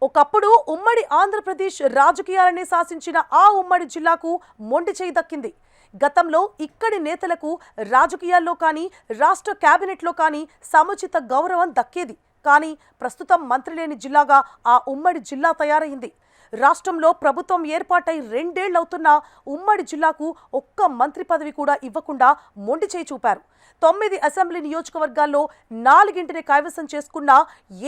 ఒకప్పుడు ఉమ్మడి ఆంధ్రప్రదేశ్ రాజకీయాలని శాసించిన ఆ ఉమ్మడి జిల్లాకు మొండి చేయి దక్కింది. గతంలో ఇక్కడి నేతలకు రాజకీయాల్లో కానీ రాష్ట్ర కేబినెట్లో కానీ సముచిత గౌరవం దక్కేది. కానీ ప్రస్తుతం మంత్రి లేని జిల్లాగా ఆ ఉమ్మడి జిల్లా తయారైంది. రాష్ట్రంలో ప్రభుత్వం ఏర్పాటై 2 ఏళ్లవుతున్నా ఉమ్మడి జిల్లాకు ఒక్క మంత్రి పదవి కూడా ఇవ్వకుండా మొండి చేయి చూపారు. 9 అసెంబ్లీ నియోజకవర్గాల్లో 4 కైవసం చేసుకున్నా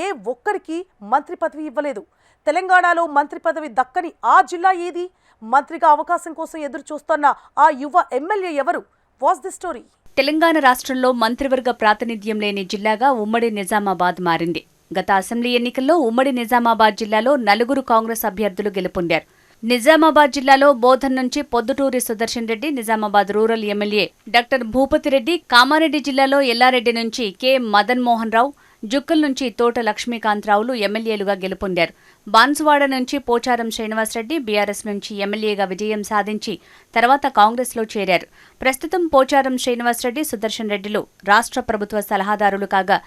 ఏ ఒక్కరికి మంత్రి పదవి ఇవ్వలేదు. తెలంగాణలో మంత్రి పదవి దక్కని ఆ జిల్లా ఏది? మంత్రిగా అవకాశం కోసం ఎదురు చూస్తున్న ఆ యువ ఎమ్మెల్యే ఎవరు? Watch the story. తెలంగాణ రాష్ట్రంలో మంత్రివర్గ ప్రాతినిధ్యం లేని జిల్లాగా ఉమ్మడి నిజామాబాద్ మారింది. గత అసెంబ్లీ ఎన్నికల్లో ఉమ్మడి నిజామాబాద్ జిల్లాలో 4 కాంగ్రెస్ అభ్యర్థులు గెలుపొందారు. నిజామాబాద్ జిల్లాలో బోధన్ నుంచి Podduturi Sudarshan Reddy, Nizamabad rural MLA doctor Bhupathi Reddy, Kamareddy జిల్లాలో ఎల్లారెడ్డి నుంచి కె మదన్ మోహన్ రావు, జుక్కల్ నుంచి తోట లక్ష్మీకాంతరావులు ఎమ్మెల్యేలుగా గెలుపొందారు. బాన్సువాడ నుంచి పోచారం శ్రీనివాసరెడ్డి బీఆర్ఎస్ నుంచి ఎమ్మెల్యేగా విజయం సాధించి తర్వాత కాంగ్రెస్లో చేరారు. ప్రస్తుతం పోచారం శ్రీనివాసరెడ్డి, సుదర్శన్ రెడ్డిలు రాష్ట్ర ప్రభుత్వ సలహాదారులు కాగా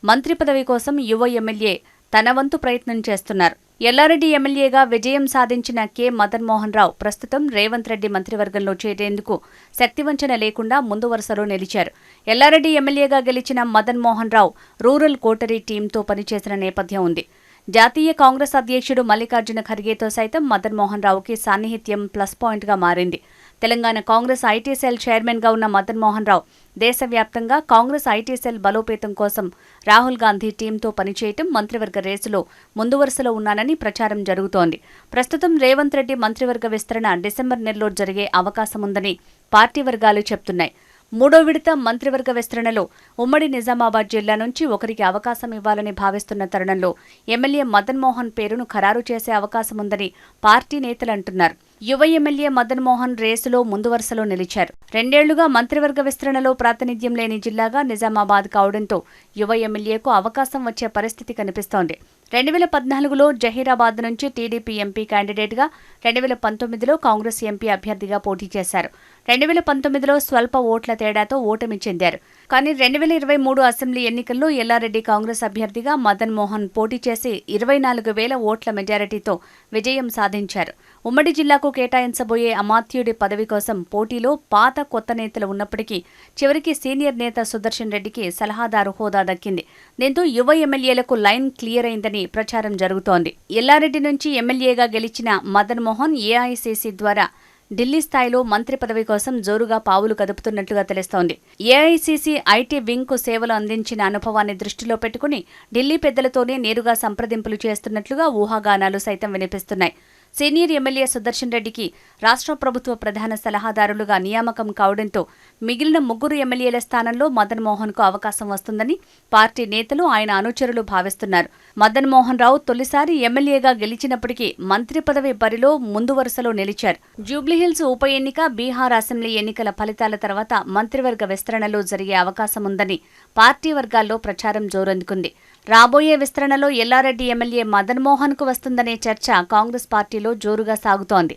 మంత్రి పదవి కోసం యువ ఎమ్మెల్యే తన వంతు ప్రయత్నం చేస్తున్నారు. ఎల్లారెడ్డి ఎమ్మెల్యేగా విజయం సాధించిన కె మదన్ మోహన్ రావు ప్రస్తుతం రేవంత్ రెడ్డి మంత్రివర్గంలో చేరేందుకు శక్తివంచన లేకుండా ముందు వరుసలో నిలిచారు. ఎల్లారెడ్డి ఎమ్మెల్యేగా గెలిచిన మదన్ మోహన్ రావు రూరల్ కోటరీ టీంతో పనిచేసిన నేపథ్యం ఉంది. జాతీయ కాంగ్రెస్ అధ్యక్షుడు మల్లికార్జున ఖర్గేతో సైతం మదన్ మోహన్ రావుకి సాన్నిహిత్యం ప్లస్ పాయింట్గా మారింది. తెలంగాణ కాంగ్రెస్ ఐటీ సెల్ చైర్మన్గా ఉన్న మదన్ మోహన్ రావు దేశవ్యాప్తంగా కాంగ్రెస్ ఐటీ సెల్ బలోపేతం కోసం రాహుల్ గాంధీ టీంతో పనిచేయటం, మంత్రివర్గ రేసులో ముందు వరుసలో ఉన్నానని ప్రచారం జరుగుతోంది. ప్రస్తుతం రేవంత్ రెడ్డి మంత్రివర్గ విస్తరణ డిసెంబర్ నెలలో జరిగే అవకాశముందని పార్టీ వర్గాలు చెప్తున్నాయి. 3వ విడత మంత్రివర్గ విస్తరణలో ఉమ్మడి నిజామాబాద్ జిల్లా నుంచి ఒకరికి అవకాశం ఇవ్వాలని భావిస్తున్న తరుణంలో ఎమ్మెల్యే మదన్ మోహన్ పేరును ఖరారు చేసే అవకాశముందని పార్టీ నేతలు అంటున్నారు. యువ ఎమ్మెల్యే మదన్ మోహన్ రేసులో ముందు వరుసలో నిలిచారు. 2 ఏళ్లుగా మంత్రివర్గ విస్తరణలో ప్రాతినిధ్యం లేని జిల్లాగా నిజామాబాద్ కావడంతో యువ ఎమ్మెల్యేకు అవకాశం వచ్చే పరిస్థితి కనిపిస్తోంది. 2014లో జహీరాబాద్ నుంచి టీడీపీ ఎంపీ క్యాండిడేట్గా, 2019లో కాంగ్రెస్ ఎంపీ అభ్యర్థిగా పోటీ చేశారు. 2019లో స్వల్ప ఓట్ల తేడాతో ఓటమి చెందారు. కానీ 2023 అసెంబ్లీ ఎన్నికల్లో ఎల్లారెడ్డి కాంగ్రెస్ అభ్యర్థిగా మదన్ మోహన్ పోటీ చేసి 24,000 ఓట్ల మెజారిటీతో విజయం సాధించారు. ఉమ్మడి జిల్లాకు కేటాయించబోయే అమాత్యుడి పదవి కోసం పోటీలో పాత కొత్త నేతలు ఉన్నప్పటికీ చివరికి సీనియర్ నేత సుదర్శన్ రెడ్డికి సలహాదారు హోదా దక్కింది. దీంతో యువ ఎమ్మెల్యేలకు లైన్ క్లియర్ అయిందని ప్రచారం జరుగుతోంది. ఎల్లారెడ్డి నుంచి ఎమ్మెల్యేగా గెలిచిన మదన్ మోహన్ ఏఐసీసీ ద్వారా ఢిల్లీ స్థాయిలో మంత్రి పదవి కోసం జోరుగా పావులు కదుపుతున్నట్లుగా తెలుస్తోంది. ఏఐసీసీ ఐటీ వింగ్కు సేవలు అందించిన అనుభవాన్ని దృష్టిలో పెట్టుకుని ఢిల్లీ పెద్దలతోనే నేరుగా సంప్రదింపులు చేస్తున్నట్లుగా ఊహాగానాలు సైతం వినిపిస్తున్నాయి. సీనియర్ ఎమ్మెల్యే సుదర్శన్ రెడ్డికి రాష్ట్ర ప్రభుత్వ ప్రధాన సలహాదారులుగా నియామకం కావడంతో మిగిలిన 3 ఎమ్మెల్యేల స్థానంలో మదన్ మోహన్కు అవకాశం వస్తుందని పార్టీ నేతలు, ఆయన అనుచరులు భావిస్తున్నారు. మదన్ మోహన్ రావు తొలిసారి ఎమ్మెల్యేగా గెలిచినప్పటికీ మంత్రి పదవి బరిలో ముందు వరుసలో నిలిచారు. జూబ్లీహిల్స్ ఉప ఎన్నిక, బీహార్ అసెంబ్లీ ఎన్నికల ఫలితాల తర్వాత మంత్రివర్గ విస్తరణలో జరిగే అవకాశముందని పార్టీ వర్గాల్లో ప్రచారం జోరందుకుంది. రాబోయే విస్తరణలో ఎల్లారెడ్డి ఎమ్మెల్యే మదన్ మోహన్కు వస్తుందనే చర్చ కాంగ్రెస్ పార్టీలో జోరుగా సాగుతోంది.